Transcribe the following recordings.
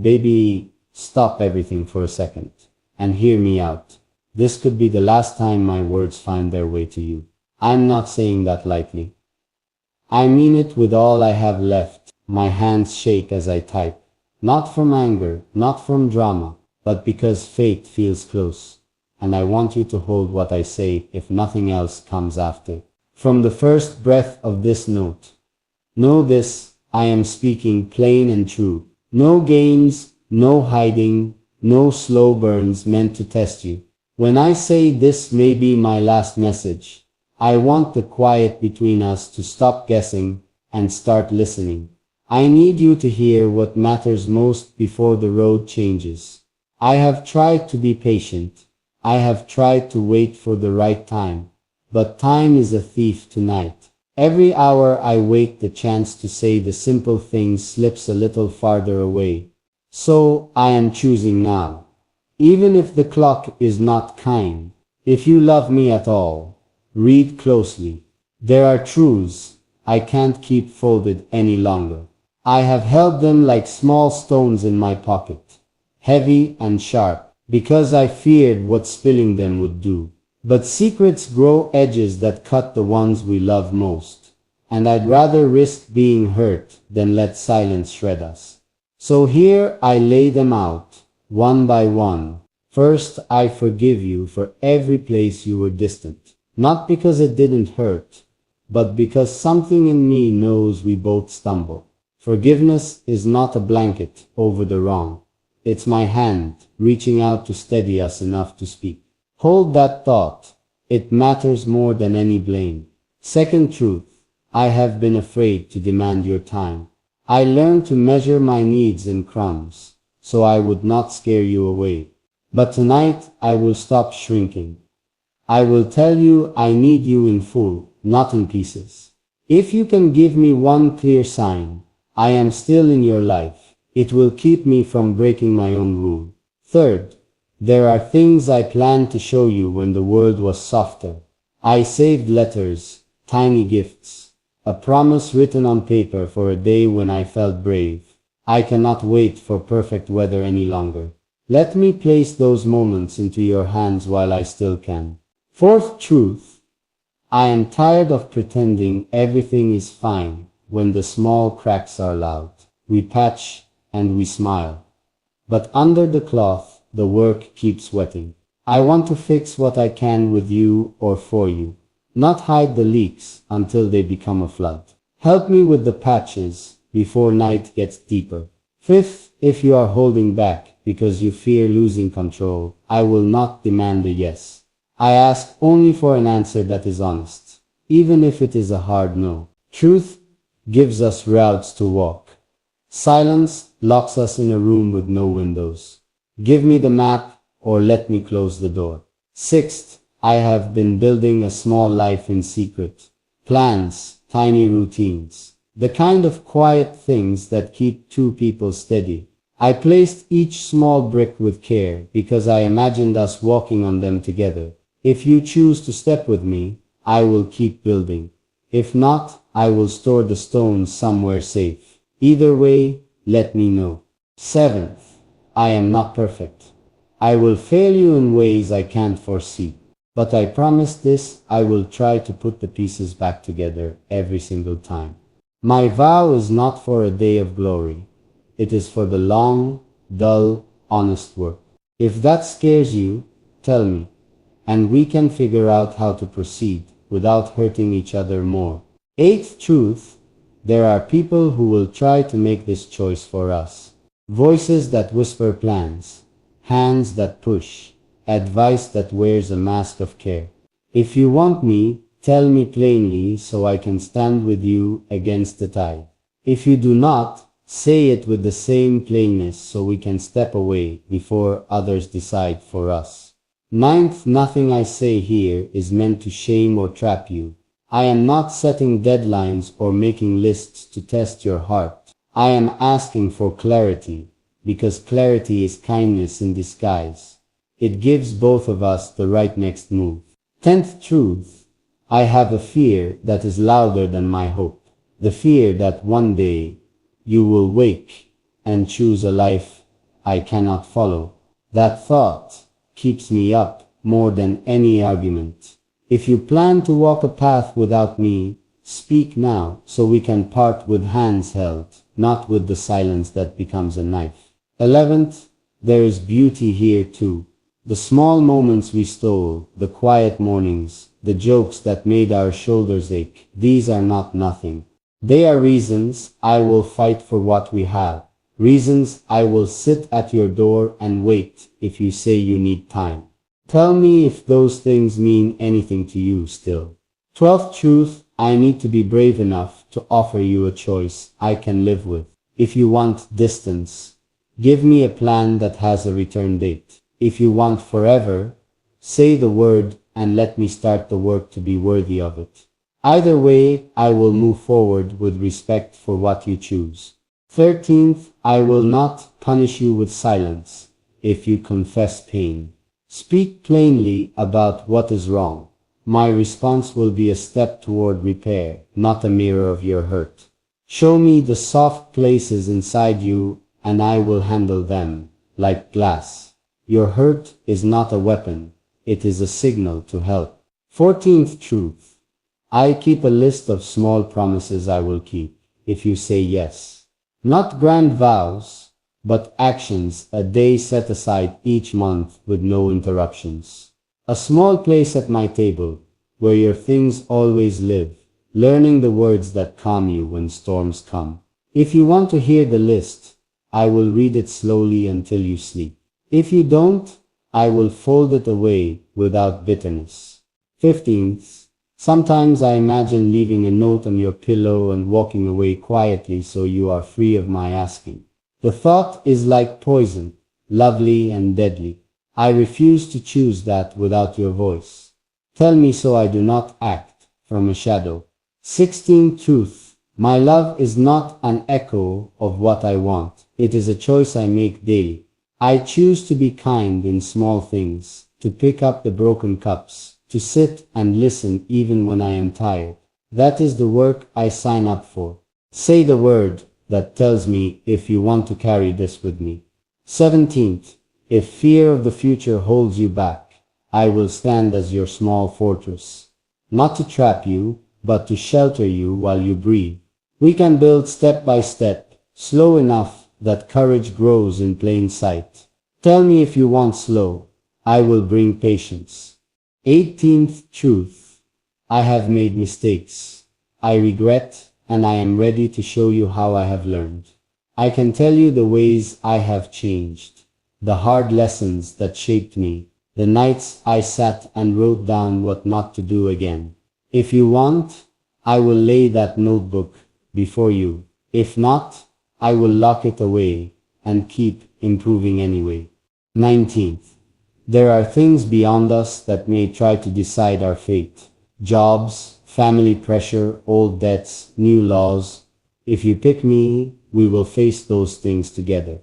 Baby, stop everything for a second and hear me out. This could be the last time my words find their way to you. I'm not saying that lightly. I mean it with all I have left. My hands shake as I type. Not from anger, not from drama, but because fate feels close. And I want you to hold what I say if nothing else comes after. From the first breath of this note, know this, I am speaking plain and true. No games, no hiding, no slow burns meant to test you. When I say this may be my last message, I want the quiet between us to stop guessing and start listening. I need you to hear what matters most before the road changes. I have tried to be patient. I have tried to wait for the right time. But time is a thief tonight. Every hour I wait, the chance to say the simple things slips a little farther away. So I am choosing now. Even if the clock is not kind, if you love me at all, read closely. There are truths I can't keep folded any longer. I have held them like small stones in my pocket, heavy and sharp, because I feared what spilling them would do. But secrets grow edges that cut the ones we love most, and I'd rather risk being hurt than let silence shred us. So here I lay them out, one by one. First, I forgive you for every place you were distant, not because it didn't hurt, but because something in me knows we both stumble. Forgiveness is not a blanket over the wrong. It's my hand reaching out to steady us enough to speak. Hold that thought. It matters more than any blame. Second truth, I have been afraid to demand your time. I learned to measure my needs in crumbs, so I would not scare you away. But tonight I will stop shrinking. I will tell you I need you in full, not in pieces. If you can give me one clear sign, I am still in your life. It will keep me from breaking my own rule. Third, there are things I planned to show you when the world was softer. I saved letters, tiny gifts, a promise written on paper for a day when I felt brave. I cannot wait for perfect weather any longer. Let me place those moments into your hands while I still can. Fourth truth, I am tired of pretending everything is fine when the small cracks are loud. We patch and we smile. But under the cloth, the work keeps wetting. I want to fix what I can with you or for you, not hide the leaks until they become a flood. Help me with the patches before night gets deeper. Fifth, if you are holding back because you fear losing control, I will not demand a yes. I ask only for an answer that is honest, even if it is a hard no. Truth gives us routes to walk. Silence locks us in a room with no windows. Give me the map or let me close the door. Sixth, I have been building a small life in secret. Plans, tiny routines, the kind of quiet things that keep two people steady. I placed each small brick with care because I imagined us walking on them together. If you choose to step with me, I will keep building. If not, I will store the stones somewhere safe. Either way, let me know. Seventh, I am not perfect. I will fail you in ways I can't foresee. But I promise this, I will try to put the pieces back together every single time. My vow is not for a day of glory. It is for the long, dull, honest work. If that scares you, tell me, and we can figure out how to proceed without hurting each other more. Eighth truth, there are people who will try to make this choice for us. Voices that whisper plans, hands that push, advice that wears a mask of care. If you want me, tell me plainly so I can stand with you against the tide. If you do not, say it with the same plainness so we can step away before others decide for us. Ninth, nothing I say here is meant to shame or trap you. I am not setting deadlines or making lists to test your heart. I am asking for clarity, because clarity is kindness in disguise. It gives both of us the right next move. 10th truth, I have a fear that is louder than my hope. The fear that one day you will wake and choose a life I cannot follow. That thought keeps me up more than any argument. If you plan to walk a path without me, speak now so we can part with hands held, not with the silence that becomes a knife. 11th, there is beauty here too. The small moments we stole, the quiet mornings, the jokes that made our shoulders ache, these are not nothing. They are reasons I will fight for what we have. Reasons I will sit at your door and wait if you say you need time. Tell me if those things mean anything to you still. 12th truth, I need to be brave enough to offer you a choice I can live with. If you want distance, give me a plan that has a return date. If you want forever, say the word and let me start the work to be worthy of it. Either way, I will move forward with respect for what you choose. 13th, I will not punish you with silence if you confess pain. Speak plainly about what is wrong. My response will be a step toward repair, not a mirror of your hurt. Show me the soft places inside you and I will handle them like glass. Your hurt is not a weapon, it is a signal to help. 14th truth, I keep a list of small promises I will keep if you say yes. Not grand vows, but actions, a day set aside each month with no interruptions. A small place at my table, where your things always live, learning the words that calm you when storms come. If you want to hear the list, I will read it slowly until you sleep. If you don't, I will fold it away without bitterness. 15th, sometimes I imagine leaving a note on your pillow and walking away quietly so you are free of my asking. The thought is like poison, lovely and deadly. I refuse to choose that without your voice. Tell me so I do not act from a shadow. 16th truth, my love is not an echo of what I want. It is a choice I make daily. I choose to be kind in small things, to pick up the broken cups, to sit and listen even when I am tired. That is the work I sign up for. Say the word that tells me if you want to carry this with me. 17th, if fear of the future holds you back, I will stand as your small fortress. Not to trap you, but to shelter you while you breathe. We can build step by step, slow enough that courage grows in plain sight. Tell me if you want slow, I will bring patience. 18th truth, I have made mistakes. I regret, and I am ready to show you how I have learned. I can tell you the ways I have changed, the hard lessons that shaped me, the nights I sat and wrote down what not to do again. If you want, I will lay that notebook before you. If not, I will lock it away and keep improving anyway. 19th, there are things beyond us that may try to decide our fate. Jobs, family pressure, old debts, new laws. If you pick me, we will face those things together.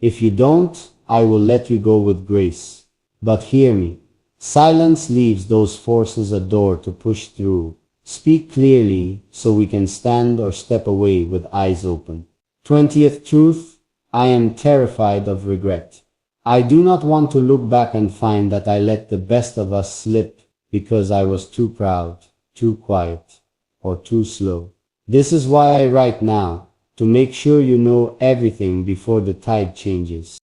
If you don't, I will let you go with grace. But hear me. Silence leaves those forces a door to push through. Speak clearly so we can stand or step away with eyes open. 20th truth, I am terrified of regret. I do not want to look back and find that I let the best of us slip because I was too proud, too quiet, or too slow. This is why I write now, to make sure you know everything before the tide changes.